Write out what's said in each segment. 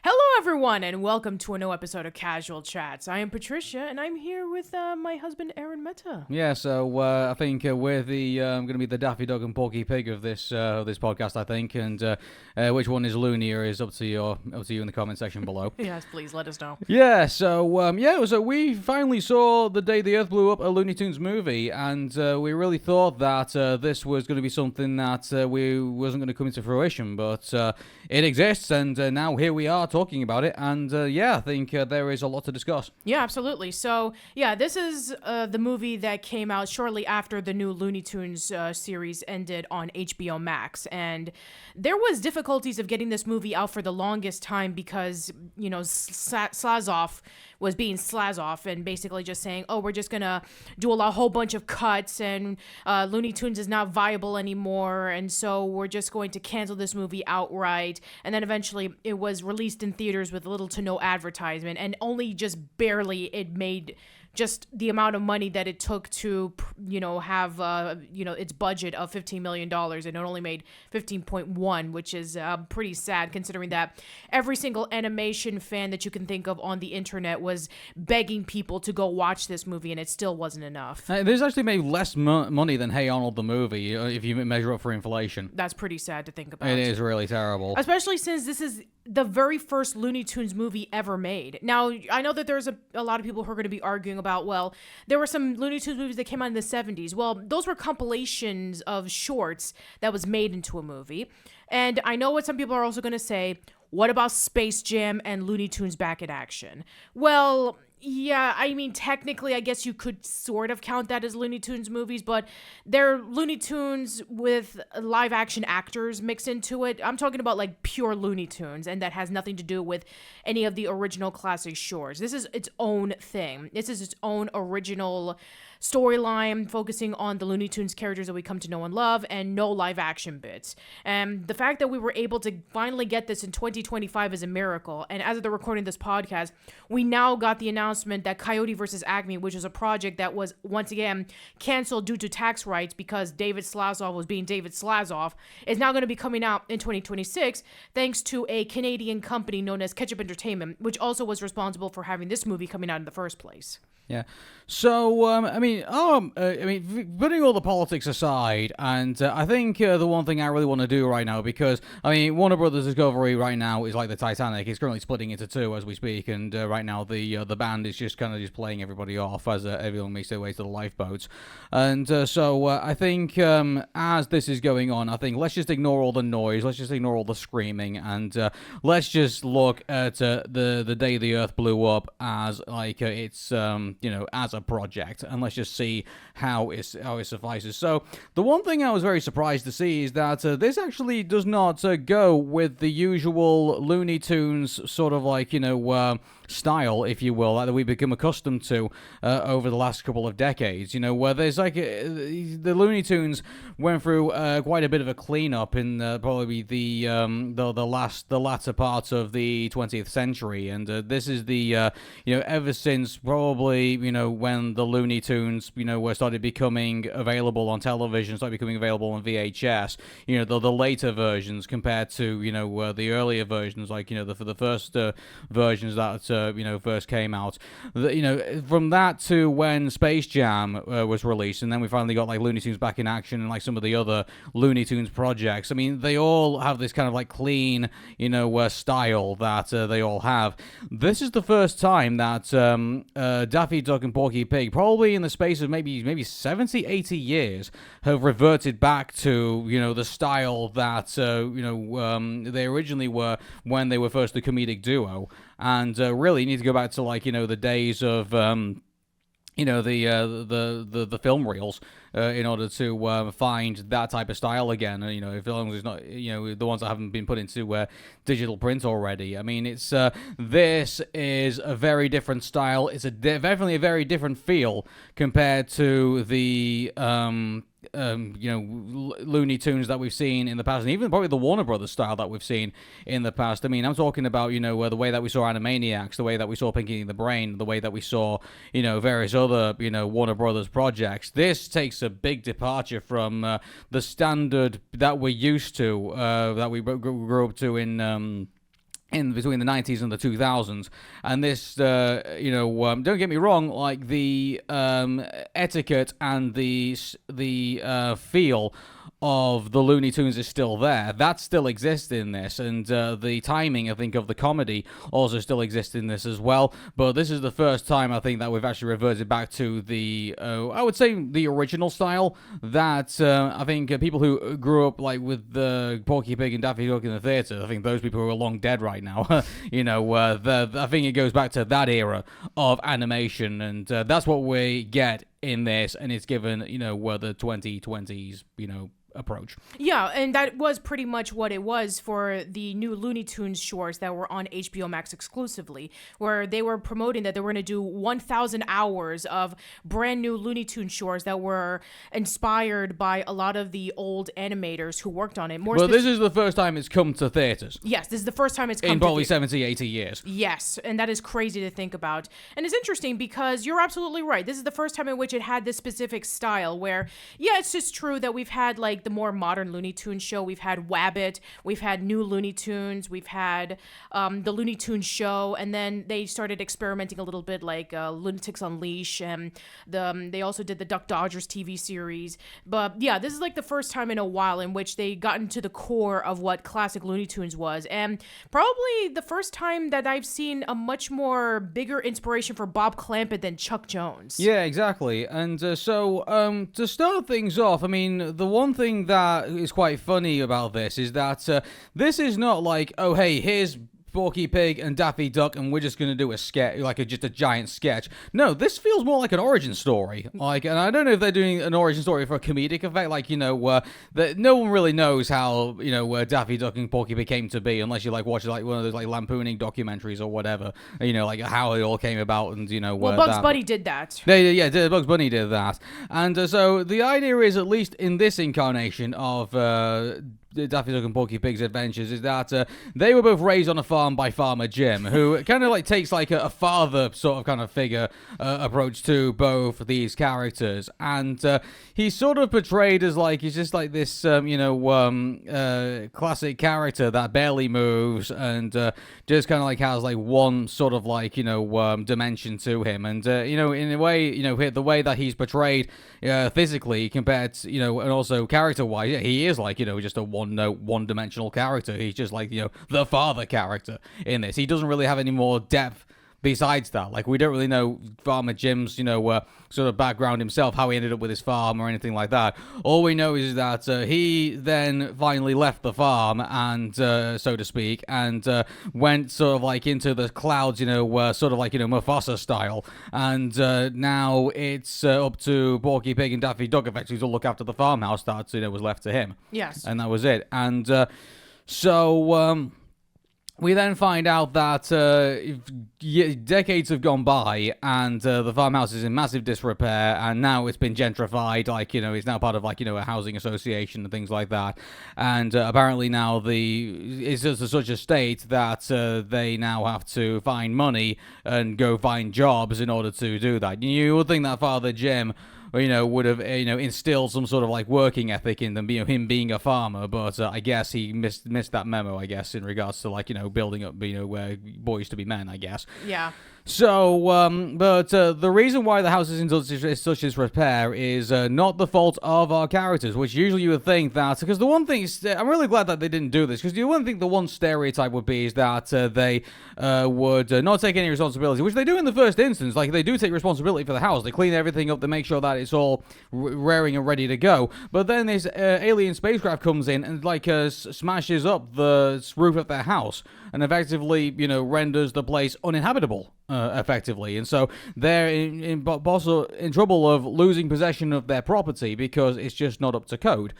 Hello, everyone, and welcome to a new episode of Casual Chats. I am Patricia, and I'm here with my husband, Aaron Meta. Yeah, so I think we're the going to be the Daffy Dog and Porky Pig of this podcast, I think, and which one is loonier is up to you in the comment section below. Yes, please let us know. Yeah, so we finally saw the day the Earth blew up, a Looney Tunes movie, and we really thought that this was going to be something that wasn't going to come into fruition, but it exists, and now here we are talking about it, and I think there is a lot to discuss. Yeah, absolutely. So, this is the movie that came out shortly after the new Looney Tunes series ended on HBO Max, and there was difficulties of getting this movie out for the longest time because, Slazoff was being Slazoff and basically just saying, oh, we're just gonna do a whole bunch of cuts and Looney Tunes is not viable anymore, and so we're just going to cancel this movie outright. And then eventually it was released in theaters with little to no advertisement, and only just barely it made just the amount of money that it took to, have, its budget of $15 million, and it only made 15.1, which is pretty sad considering that every single animation fan that you can think of on the internet was begging people to go watch this movie, and it still wasn't enough. This actually made less money than Hey Arnold the movie, if you measure up for inflation. That's pretty sad to think about. It is really terrible. Especially since this is the very first Looney Tunes movie ever made. Now, I know that there's a lot of people who are going to be arguing about, well, there were some Looney Tunes movies that came out in the 70s. Well, those were compilations of shorts that was made into a movie. And I know what some people are also going to say, what about Space Jam and Looney Tunes Back in Action? Well, yeah, I mean, technically, I guess you could sort of count that as Looney Tunes movies, but they're Looney Tunes with live action actors mixed into it. I'm talking about like pure Looney Tunes, and that has nothing to do with any of the original classic shorts. This is its own thing. This is its own original storyline focusing on the Looney Tunes characters that we come to know and love, and no live action bits. And the fact that we were able to finally get this in 2025 is a miracle. And as of the recording of this podcast, we now got the announcement that Coyote vs. Acme, which is a project that was once again canceled due to tax rights because David Slazoff was being David Slazoff, is now going to be coming out in 2026 thanks to a Canadian company known as Ketchup Entertainment, which also was responsible for having this movie coming out in the first place. Yeah. So, putting all the politics aside, and I think the one thing I really want to do right now, because, Warner Brothers Discovery right now is like the Titanic. It's currently splitting into two as we speak, and right now the band is just kind of just playing everybody off as everyone makes their way to the lifeboats. And I think as this is going on, I think let's just ignore all the noise, let's just ignore all the screaming, and let's just look at the day the Earth blew up as like it's as a project, and let's just see how it suffices. So the one thing I was very surprised to see is that this actually does not go with the usual Looney Tunes sort of like style, if you will, that we've become accustomed to over the last couple of decades. Where there's like the Looney Tunes went through quite a bit of a cleanup in probably the latter parts of the 20th century, and this is the ever since probably when the Looney Tunes were started becoming available on television, started becoming available on VHS. The later versions compared to the earlier versions, like the first versions that first came out. From that to when Space Jam was released, and then we finally got like Looney Tunes Back in Action and like some of the other Looney Tunes projects. They all have this kind of like clean style that they all have. This is the first time that Daffy Duck and Porky Pig, probably in the space of maybe 70, 80 years, have reverted back to the style that they originally were when they were first a comedic duo. And really, you need to go back to like the days of the film reels in order to find that type of style again. If long as it's not the ones that haven't been put into digital print already. It's this is a very different style. It's definitely a very different feel compared to the Looney Tunes that we've seen in the past, and even probably the Warner Brothers style that we've seen in the past. I'm talking about, the way that we saw Animaniacs, the way that we saw Pinky and the Brain, the way that we saw, various other, Warner Brothers projects. This takes a big departure from the standard that we're used to, that we grew up to in in between the 90s and the 2000s, and this, don't get me wrong, like the etiquette and the feel of the Looney Tunes is still there. That still exists in this, and the timing, I think, of the comedy also still exists in this as well. But this is the first time, I think, that we've actually reverted back to the, I would say, the original style that I think people who grew up like with the Porky Pig and Daffy Duck in the theater, I think those people who are long dead right now, I think it goes back to that era of animation, and that's what we get in this, and it's given, the 2020s, approach. Yeah, and that was pretty much what it was for the new Looney Tunes shorts that were on HBO Max exclusively, where they were promoting that they were going to do 1,000 hours of brand new Looney Tunes shorts that were inspired by a lot of the old animators who worked on it. This is the first time it's come to theaters. Yes, this is the first time it's come in probably 70, 80 years. Yes, and that is crazy to think about. And it's interesting because you're absolutely right. This is the first time in which it had this specific style where, yeah, it's just true that we've had like the more modern Looney Tunes show. We've had Wabbit, we've had new Looney Tunes, we've had the Looney Tunes show, and then they started experimenting a little bit like Lunatics Unleash, and they also did the Duck Dodgers TV series. But yeah, this is like the first time in a while in which they got into the core of what classic Looney Tunes was, and probably the first time that I've seen a much more bigger inspiration for Bob Clampett than Chuck Jones. Yeah, exactly. And to start things off, I mean, the one thing that is quite funny about this is that this is not like, oh, hey, here's Porky Pig and Daffy Duck, and we're just going to do a sketch, like just a giant sketch. No, this feels more like an origin story. And I don't know if they're doing an origin story for a comedic effect, that no one really knows how, Daffy Duck and Porky Pig came to be, unless you watch one of those lampooning documentaries or whatever, like how it all came about, and well, Bugs Bunny did that. Yeah, Bugs Bunny did that, and so the idea is, at least in this incarnation of Daffy Duck and Porky Pig's adventures, is that they were both raised on a farm by Farmer Jim, who kind of takes a father sort of kind of figure approach to both these characters, and he's sort of portrayed as he's just this classic character that barely moves and just kind of has one sort of dimension to him, and in a way, the way that he's portrayed physically compared to, and also character-wise, he is just a one-dimensional character. He's just the father character in this. He doesn't really have any more depth besides that. We don't really know Farmer Jim's, sort of background himself, how he ended up with his farm or anything like that. All we know is that he then finally left the farm and, so to speak, and went sort of into the clouds, sort of Mufasa style. And now it's up to Porky Pig and Daffy Duck effectively to look after the farmhouse that, was left to him. Yes. And that was it. And we then find out that decades have gone by, and the farmhouse is in massive disrepair, and now it's been gentrified, it's now part of, a housing association and things like that. And apparently now it's just such a state that they now have to find money and go find jobs in order to do that. You would think that Father Jim would have, instilled some sort of working ethic in them, him being a farmer, but I guess he missed that memo, I guess, in regards to building up, boys to be men, I guess. Yeah. So, but the reason why the house is in such disrepair is not the fault of our characters, which usually you would think that, because the one thing is, I'm really glad that they didn't do this, because you wouldn't think the one stereotype would be is that they would not take any responsibility, which they do in the first instance. They do take responsibility for the house. They clean everything up, they make sure that it's all raring and ready to go. But then this alien spacecraft comes in and smashes up the roof of their house and effectively, renders the place uninhabitable. Effectively, and so they're in trouble of losing possession of their property because it's just not up to code.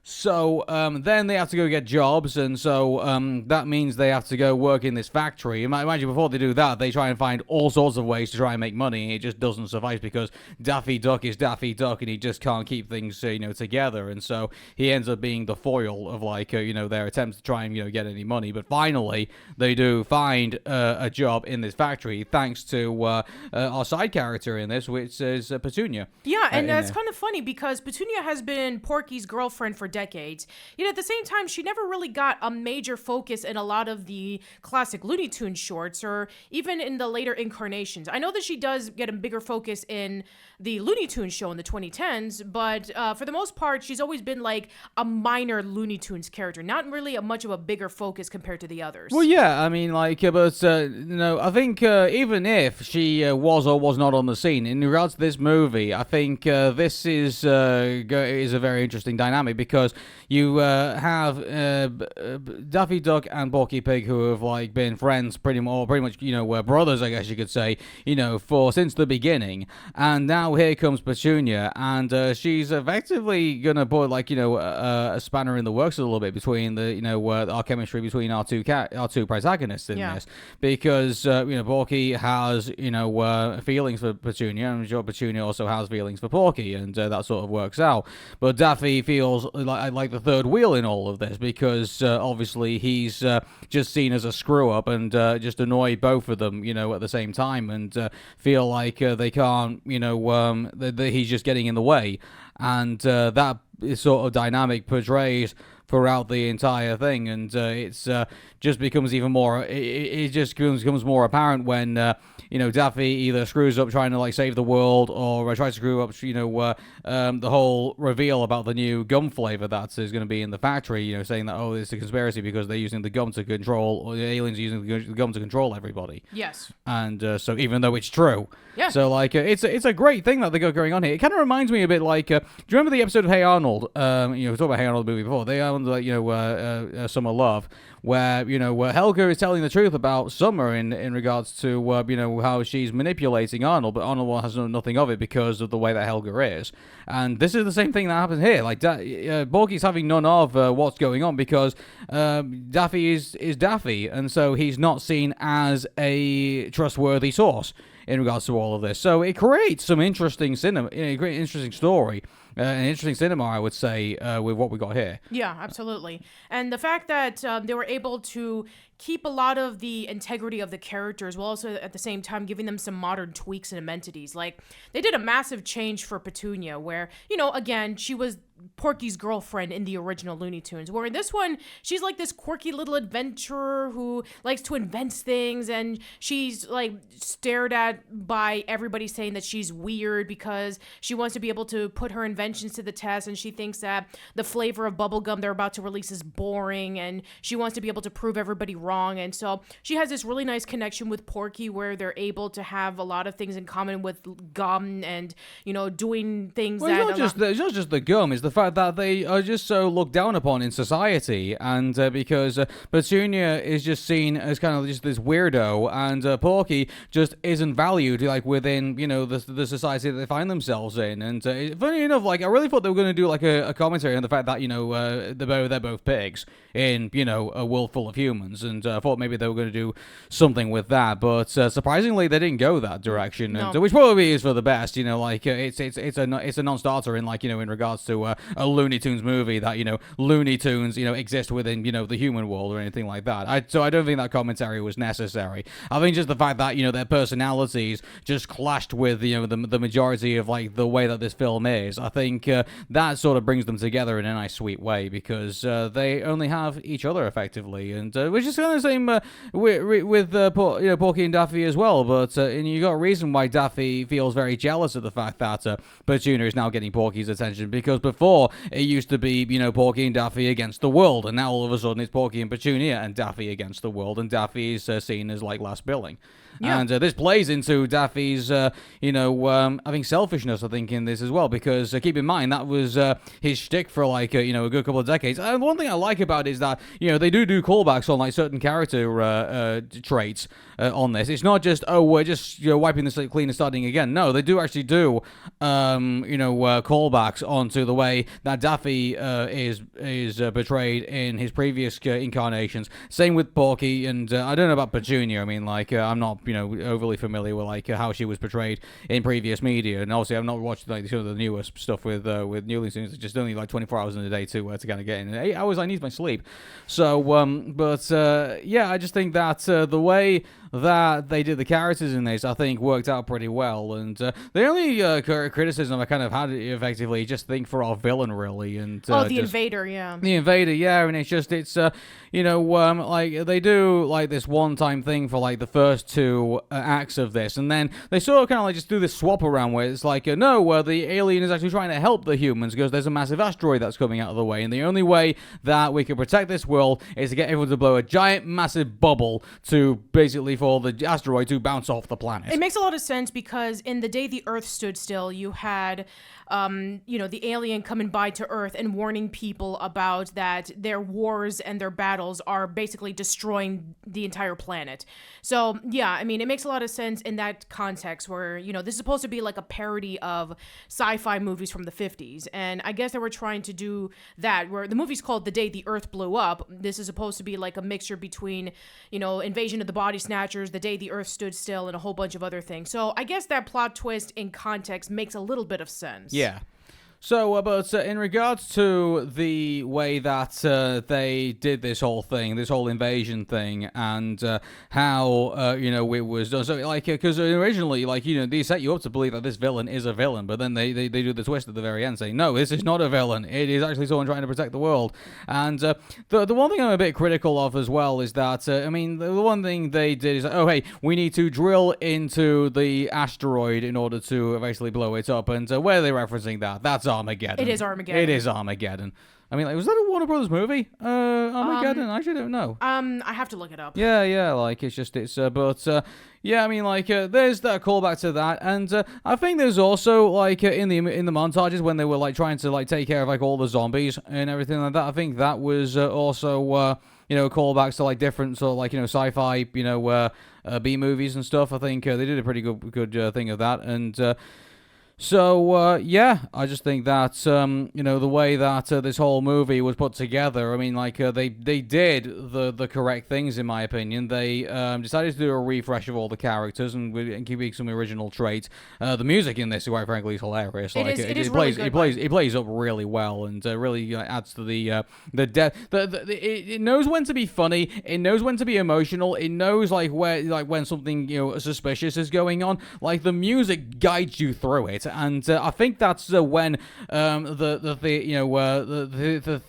So then they have to go get jobs, and so that means they have to go work in this factory. Imagine before they do that, they try and find all sorts of ways to try and make money. It just doesn't suffice because Daffy Duck is Daffy Duck, and he just can't keep things together. And so he ends up being the foil of their attempts to try and get any money. But finally, they do find a job in this factory thanks to our side character in this, which is Petunia. Yeah, and that's kind of funny because Petunia has been Porky's girlfriend for decades. Yet at the same time, she never really got a major focus in a lot of the classic Looney Tunes shorts or even in the later incarnations. I know that she does get a bigger focus in the Looney Tunes show in the 2010s, but for the most part, she's always been like a minor Looney Tunes character, not really much of a bigger focus compared to the others. Well, yeah, I mean, like, but, I think even if she was or was not on the scene, in regards to this movie, I think this is a very interesting dynamic because you have Daffy Duck and Porky Pig who have, like, been friends pretty much, brothers, I guess you could say, since the beginning, and now here comes Petunia, and she's effectively gonna put, like, a spanner in the works a little bit between our chemistry between our two protagonists in this, because Porky has feelings for Petunia, and I'm sure Petunia also has feelings for Porky, and that sort of works out. But Daffy feels like the third wheel in all of this because obviously he's just seen as a screw up and just annoy both of them, at the same time, and feel like they can't, that he's just getting in the way, and that sort of dynamic portrays throughout the entire thing, and it's just becomes even more. It just becomes more apparent when Daffy either screws up trying to like save the world, or tries to screw up the whole reveal about the new gum flavor that is going to be in the factory. Saying that it's a conspiracy because they're using the gum to control, or the aliens are using the gum to control everybody. Yes. And so even though it's true, yeah. So like it's a great thing that they got going on here. It kind of reminds me a bit like, do you remember the episode of Hey Arnold? We talked about Hey Arnold the movie before. They are Summer Love, where Helga is telling the truth about Summer in regards to how she's manipulating Arnold, but Arnold has nothing of it because of the way that Helga is. And this is the same thing that happens here. Like Porky's having none of what's going on because Daffy is Daffy, and so he's not seen as a trustworthy source in regards to all of this. So it creates some interesting cinema, a great interesting story. An interesting cinema, I would say, with what we got here. Yeah, absolutely. And the fact that they were able to keep a lot of the integrity of the characters while also at the same time giving them some modern tweaks and amenities. Like, they did a massive change for Petunia where, again, she was Porky's girlfriend in the original Looney Tunes, where in this one, she's like this quirky little adventurer who likes to invent things, and she's like stared at by everybody saying that she's weird because she wants to be able to put her inventions to the test, and she thinks that the flavor of bubblegum they're about to release is boring, and she wants to be able to prove everybody wrong. And so she has this really nice connection with Porky where they're able to have a lot of things in common with gum and, doing things it's not just the gum, it's the fact that they are just so looked down upon in society, and because Petunia is just seen as kind of just this weirdo, and Porky just isn't valued like within the society that they find themselves in. And funny enough, like I really thought they were going to do like a commentary on the fact that they're both pigs in a world full of humans, and I thought maybe they were going to do something with that, but surprisingly they didn't go that direction, no. and, which probably is for the best. It's a non-starter in in regards to a Looney Tunes movie that Looney Tunes exist within the human world or anything like that. So I don't think that commentary was necessary. I think just the fact that their personalities just clashed with the majority of like the way that this film is. I think that sort of brings them together in a nice sweet way because they only have each other effectively, and which is kind of the same with Porky and Daffy as well. But and you got a reason why Daffy feels very jealous of the fact that Petunia is now getting Porky's attention, because before it used to be Porky and Daffy against the world, and now all of a sudden it's Porky and Petunia and Daffy against the world, and Daffy is seen as like last billing. Yeah. And this plays into Daffy's, I think selfishness, I think, in this as well, because keep in mind, that was his shtick for, like, a good couple of decades. And one thing I like about it is that, they do callbacks on, like, certain character traits on this. It's not just, we're just, wiping the slate clean and starting again. No, they do actually do, callbacks onto the way that Daffy is portrayed in his previous incarnations. Same with Porky, and I don't know about Petunia. I mean, like, I'm not overly familiar with like how she was portrayed in previous media, and obviously I've not watched like some of the newest stuff with Looney Tunes. It's just only like 24 hours in a day to kind of get in. 8 hours I need my sleep. So yeah, I just think that the way that they did the characters in this, I think, worked out pretty well. And the only criticism I kind of had effectively, just think for our villain, really. And the invader, yeah. The invader, yeah, and it's like they do like this one-time thing for like the first two acts of this, and then they sort of kind of like just do this swap around where it's like, no, the alien is actually trying to help the humans because there's a massive asteroid that's coming out of the way, and the only way that we can protect this world is to get everyone to blow a giant, massive bubble to basically for the asteroid to bounce off the planet. It makes a lot of sense because in The Day the Earth Stood Still, you had the alien coming by to Earth and warning people about that their wars and their battles are basically destroying the entire planet. So, yeah, I mean, it makes a lot of sense in that context where, this is supposed to be like a parody of sci-fi movies from the 50s. And I guess they were trying to do that, where the movie's called The Day the Earth Blew Up. This is supposed to be like a mixture between, Invasion of the Body Snatchers, The Day the Earth Stood Still, and a whole bunch of other things. So I guess that plot twist in context makes a little bit of sense. Yeah. So, but in regards to the way that they did this whole thing, this whole invasion thing, and how, it was done. So, like, because originally, like, they set you up to believe that this villain is a villain, but then they do the twist at the very end saying, no, this is not a villain. It is actually someone trying to protect the world. And the one thing I'm a bit critical of as well is that, the one thing they did is, hey, we need to drill into the asteroid in order to basically blow it up. And where are they referencing that? That's Armageddon. It is Armageddon. It is Armageddon. I mean, like, was that a Warner Brothers movie? Armageddon? I actually don't know. I have to look it up. Yeah, like, there's that callback to that, and I think there's also, like, in the montages when they were, like, trying to, like, take care of, like, all the zombies and everything like that, I think that was also, callbacks to, like, different sort of, like, sci-fi, B-movies and stuff. I think they did a pretty good thing of that, and I just think that, the way that this whole movie was put together, I mean, like, they did the correct things, in my opinion. They decided to do a refresh of all the characters and keeping some original traits. The music in this, quite frankly, is hilarious. It plays up really well and really adds to the depth. It knows when to be funny. It knows when to be emotional. It knows, like, when something, suspicious is going on. Like, the music guides you through it. And I think that's when the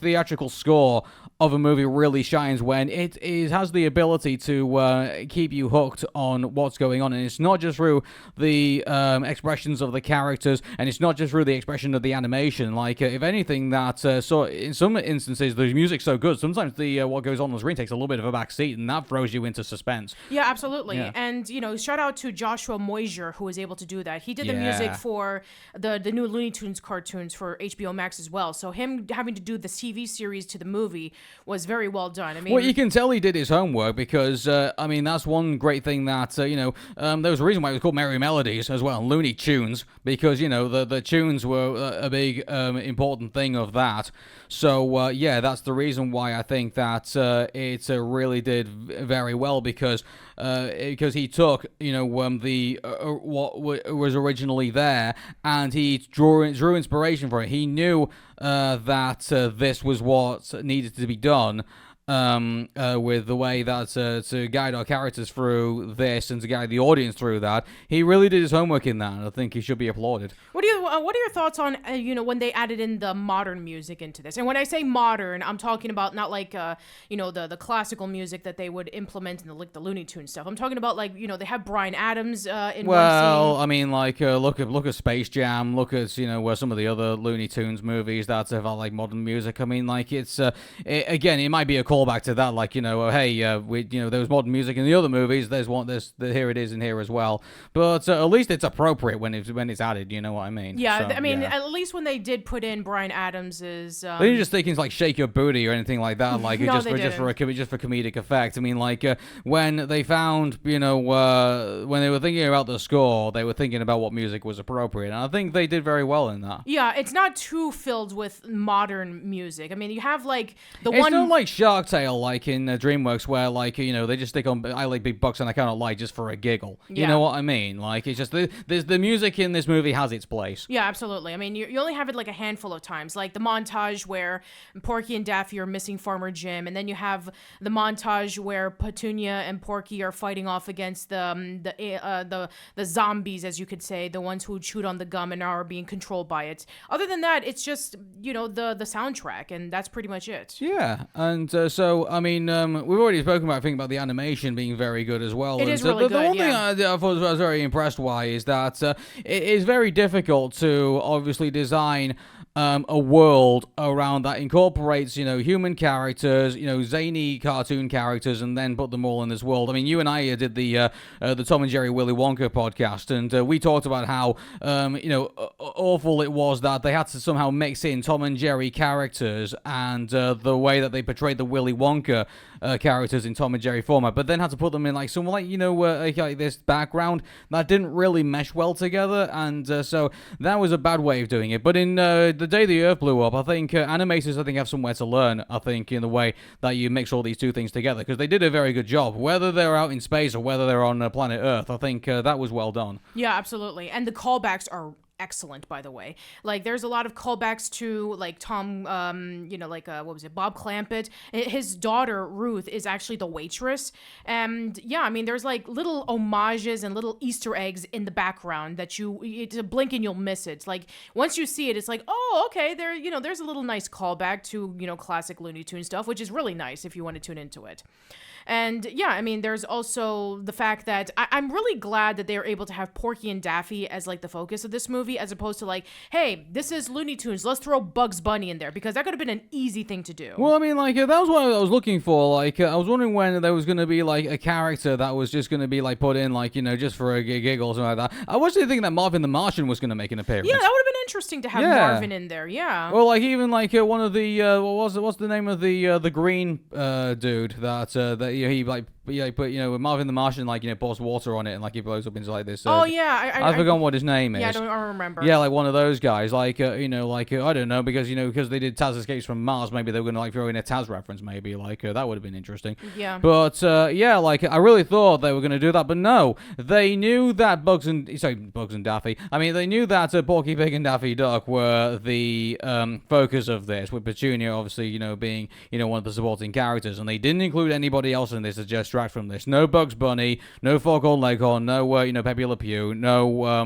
theatrical score of a movie really shines, when it has the ability to keep you hooked on what's going on, and it's not just through the expressions of the characters, and it's not just through the expression of the animation. Like, if anything, that in some instances the music's so good, sometimes the what goes on the screen takes a little bit of a back seat, and that throws you into suspense. Yeah, absolutely. Yeah. And shout out to Joshua Moisier, who was able to do that. He did the music for the new Looney Tunes cartoons for HBO Max as well. So him having to do the TV series to the movie was very well done. I mean, well, you can tell he did his homework because, that's one great thing that, there was a reason why it was called Merry Melodies as well, Looney Tunes, because, the tunes were a big, important thing of that. So, that's the reason why I think that it really did very well, because he took, what was originally there, and he drew inspiration for it. He knew that this was what needed to be done. With the way that to guide our characters through this and to guide the audience through that, he really did his homework in that, and I think he should be applauded. What are your thoughts on when they added in the modern music into this? And when I say modern, I'm talking about not like the classical music that they would implement in the Looney Tunes stuff. I'm talking about they have Bryan Adams in one scene. Well, I mean, like look at Space Jam, look at some of the other Looney Tunes movies that have like modern music. I mean, like it's again, it might be a callback to that, like hey, there was modern music in the other movies. Here it is in here as well. But at least it's appropriate when it's added. You know what I mean? Yeah, so, I mean, at least when they did put in Bryan Adams's. They didn't just think it's like "Shake Your Booty" or anything like that, like no, just for comedic effect. I mean, like when they found, when they were thinking about the score, they were thinking about what music was appropriate, and I think they did very well in that. Yeah, it's not too filled with modern music. I mean, you have like it's not like Shark DuckTale, like in DreamWorks, where like they just stick on "I Like Big Bucks and I Cannot Lie" just for a giggle. You know what I mean? Like it's just the music in this movie has its place. Yeah, absolutely. I mean, you only have it like a handful of times, like the montage where Porky and Daffy are missing Farmer Jim, and then you have the montage where Petunia and Porky are fighting off against the zombies, as you could say, the ones who chewed on the gum and are being controlled by it. Other than that, it's just the soundtrack, and that's pretty much it. Yeah, and so I mean, we've already spoken about, I think, about the animation being very good as well. It is really good. The one thing I thought I was very impressed by is that it is very difficult to obviously design a world around that incorporates, human characters, zany cartoon characters, and then put them all in this world. I mean, you and I did the Tom and Jerry Willy Wonka podcast, and we talked about how, awful it was that they had to somehow mix in Tom and Jerry characters and the way that they portrayed the Willy Wonka characters in Tom and Jerry format, but then had to put them in like some like this background that didn't really mesh well together, and so that was a bad way of doing it. But in The Day the Earth Blew Up, I think animators have somewhere to learn, I think, in the way that you mix all these two things together, because they did a very good job, whether they're out in space or whether they're on planet Earth. I think that was well done. Yeah, absolutely. And the callbacks are excellent, by the way. Like, there's a lot of callbacks to like Tom, what was it, Bob Clampett. His daughter Ruth is actually the waitress, and yeah, I mean, there's like little homages and little Easter eggs in the background that it's a blink and you'll miss it. Like, once you see it, it's like, oh, okay, there's a little nice callback to classic Looney Tunes stuff, which is really nice if you want to tune into it. And yeah, I mean, there's also the fact that I'm really glad that they were able to have Porky and Daffy as like the focus of this movie, as opposed to like, hey, this is Looney Tunes, let's throw Bugs Bunny in there, because that could have been an easy thing to do. Well, I mean, like, that was what I was looking for. Like, I was wondering when there was going to be like a character that was just going to be like put in, like, just for a giggle or something like that. I was thinking that Marvin the Martian was going to make an appearance. Yeah, that would have been interesting to have Marvin in there. Yeah. Well, like even like one of the what's the name of the green dude that he like. But Marvin the Martian, like, pours water on it and like he blows up into like this. I forgot what his name is. Yeah, I don't remember. Yeah, like one of those guys, like I don't know, because because they did Taz Escapes from Mars, maybe they were gonna like throw in a Taz reference, maybe like that would have been interesting. Yeah. But yeah, like I really thought they were gonna do that, but no, they knew that Bugs and Daffy. I mean, they knew that Porky Pig and Daffy Duck were the focus of this, with Petunia obviously being one of the supporting characters, and they didn't include anybody else in this as just from this. No Bugs Bunny, no Foghorn Leghorn, no Pepe Le Pew, no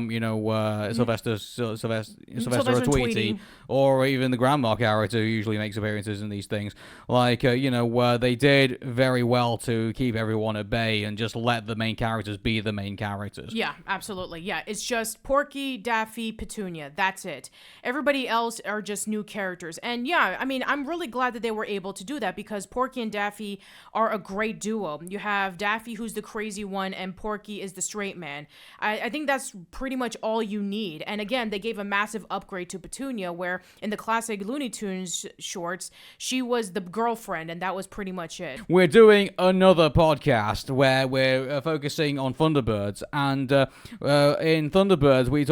Sylvester or Tweety, or even the grandma character who usually makes appearances in these things. Like they did very well to keep everyone at bay and just let the main characters be the main characters. Yeah, absolutely. Yeah, it's just Porky, Daffy, Petunia. That's it. Everybody else are just new characters. And yeah, I mean, I'm really glad that they were able to do that, because Porky and Daffy are a great duo. You have Daffy, who's the crazy one, and Porky is the straight man. I think that's pretty much all you need. And again, they gave a massive upgrade to Petunia, where in the classic Looney Tunes shorts, she was the girlfriend, and that was pretty much it. We're doing another podcast where we're focusing on Thunderbirds, and in Thunderbirds, we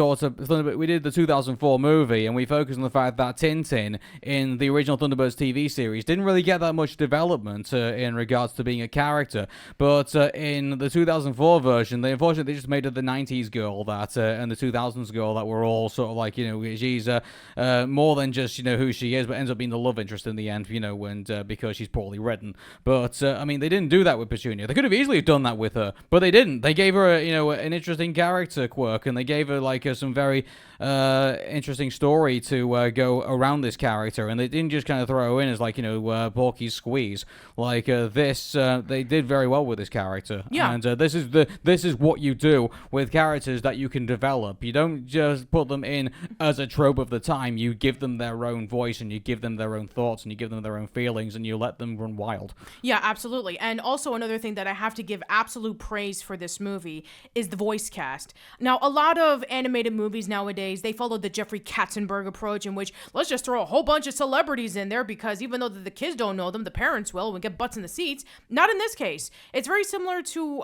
did the 2004 movie, and we focused on the fact that Tintin in the original Thunderbirds TV series didn't really get that much development in regards to being a character. But in the 2004 version, unfortunately just made her the 90s girl and the 2000s girl that were all sort of like, she's more than just, who she is, but ends up being the love interest in the end, and because she's poorly written. But, I mean, they didn't do that with Petunia. They could have easily done that with her, but they didn't. They gave her, an interesting character quirk, and they gave her, like, some very interesting story to go around this character, and they didn't just kind of throw her in as, like, Porky's squeeze. Like, they did very well with this character. Yeah. And this is what you do with characters that you can develop. You don't just put them in as a trope of the time. You give them their own voice, and you give them their own thoughts, and you give them their own feelings, and you let them run wild. Yeah, absolutely. And also another thing that I have to give absolute praise for this movie is the voice cast. Now, a lot of animated movies nowadays, they follow the Jeffrey Katzenberg approach, in which let's just throw a whole bunch of celebrities in there, because even though the kids don't know them, the parents will, and get butts in the seats. Not in this case. It's very similar to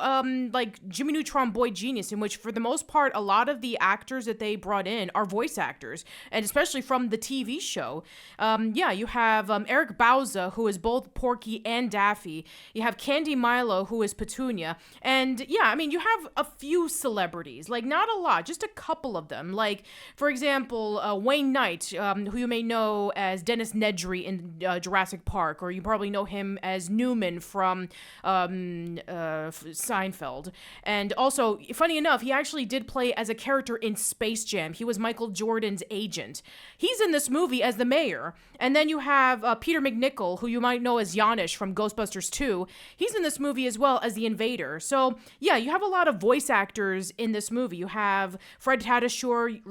like Jimmy Neutron Boy Genius, in which for the most part a lot of the actors that they brought in are voice actors, and especially from the TV show. You have Eric Bauza, who is both Porky and Daffy. You have Candy Milo, who is Petunia, and you have a few celebrities, like not a lot, just a couple of them. Like for example, Wayne Knight, who you may know as Dennis Nedry in Jurassic Park, or you probably know him as Newman from Seinfeld. And also, funny enough, he actually did play as a character in Space Jam. He was Michael Jordan's agent. He's in this movie as the mayor. And then you have Peter McNichol, who you might know as Janish from Ghostbusters 2. He's in this movie as well as the invader. So, yeah, you have a lot of voice actors in this movie. You have Fred Tatasciore,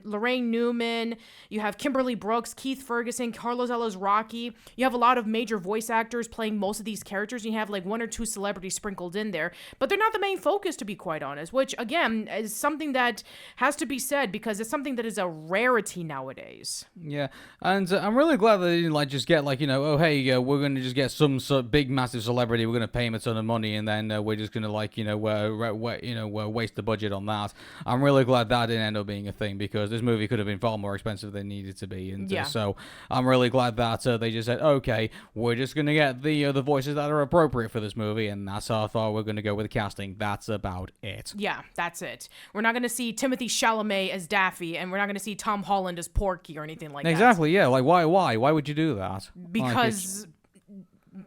Lorraine Newman, you have Kimberly Brooks, Keith Ferguson, Carlos Ellis Rocky. You have a lot of major voice actors playing most of these characters, and you have like one or two celebrities sprinkled in there. But they're not the main focus, to be quite honest, which, again, is something that has to be said because it's something that is a rarity nowadays. Yeah, and I'm really glad that they didn't like just get like, oh hey, we're gonna just get some sort of big massive celebrity, we're gonna pay him a ton of money, and then we're just gonna like waste the budget on that. I'm really glad that didn't end up being a thing because this movie could have been far more expensive than it needed to be, and so I'm really glad that they just said, okay, we're just gonna get the voices that are appropriate for this movie, and that's how far we're gonna go with the casting. That's about it. Yeah, that's it. We're not gonna see Timothée Chalamet as Daffy, and we're not gonna see Tom Holland as Porky or anything like that. Exactly. Yeah. Like why would you do that? Because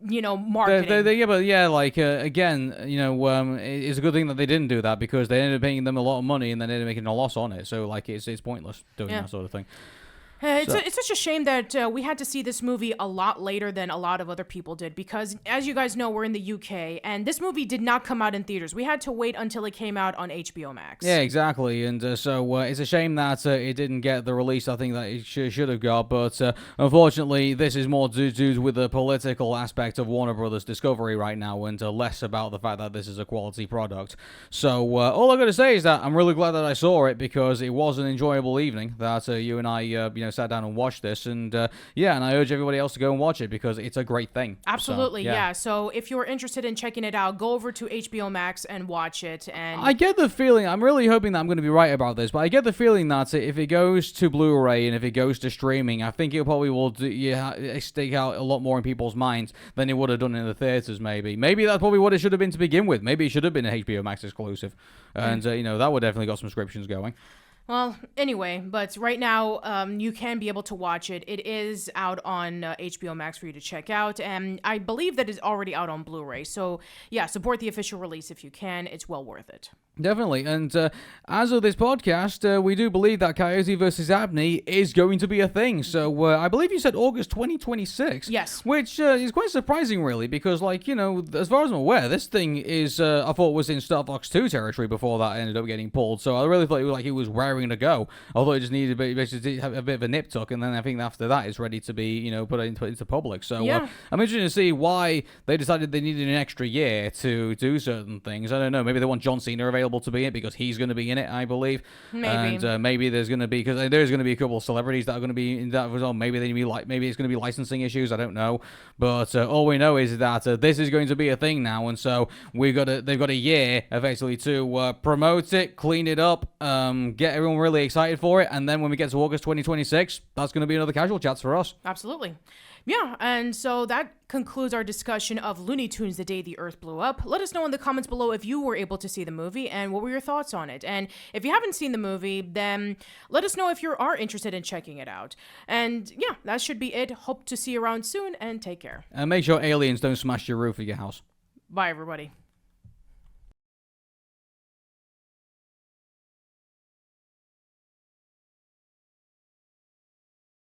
marketing. Again, it's a good thing that they didn't do that because they ended up paying them a lot of money and then they ended up making a loss on it. So like it's pointless doing that sort of thing. It's such a shame that we had to see this movie a lot later than a lot of other people did because, as you guys know, we're in the UK, and this movie did not come out in theaters. We had to wait until it came out on HBO Max. Yeah, exactly, and so it's a shame that it didn't get the release I think that it should have got, but unfortunately, this is more to do with the political aspect of Warner Brothers Discovery right now, and less about the fact that this is a quality product. So all I got to say is that I'm really glad that I saw it because it was an enjoyable evening that you and I, sat down and watched this, and and I urge everybody else to go and watch it because it's a great thing. Absolutely, yeah. So if you're interested in checking it out, go over to HBO Max and watch it. And I get the feeling, I'm really hoping that I'm going to be right about this, but I get the feeling that if it goes to Blu-ray and if it goes to streaming, I think it probably will stick out a lot more in people's minds than it would have done in the theaters. Maybe that's probably what it should have been to begin with. Maybe it should have been an HBO Max exclusive, and that would definitely got some subscriptions going. Well, anyway, but right now you can be able to watch it. It is out on HBO Max for you to check out, and I believe that it's already out on Blu-ray. So, yeah, support the official release if you can. It's well worth it. Definitely, and as of this podcast, we do believe that Coyote vs. Abney is going to be a thing. So I believe you said August 2026. Yes. Which is quite surprising, really, because, as far as I'm aware, this thing is, I thought was in Star Fox 2 territory before that ended up getting pulled. So I really thought it was raring to go. Although it just needed to have a bit of a nip tuck, and then I think after that it's ready to be, put into public. So I'm interested to see why they decided they needed an extra year to do certain things. I don't know. Maybe they want John Cena available to be in it because he's going to be in it, I believe. Maybe. And maybe there's going to be, because there's going to be a couple of celebrities that are going to be in that as well. Maybe maybe it's going to be licensing issues. I don't know. But all we know is that this is going to be a thing now, and so they've got a year effectively to promote it, clean it up, get everyone really excited for it, and then when we get to August 2026, that's going to be another casual chats for us. Absolutely. Yeah, and so that concludes our discussion of Looney Tunes: The Day the Earth Blew Up. Let us know in the comments below if you were able to see the movie and what were your thoughts on it. And if you haven't seen the movie, then let us know if you are interested in checking it out. And yeah, that should be it. Hope to see you around soon, and take care. And make sure aliens don't smash your roof of your house. Bye, everybody.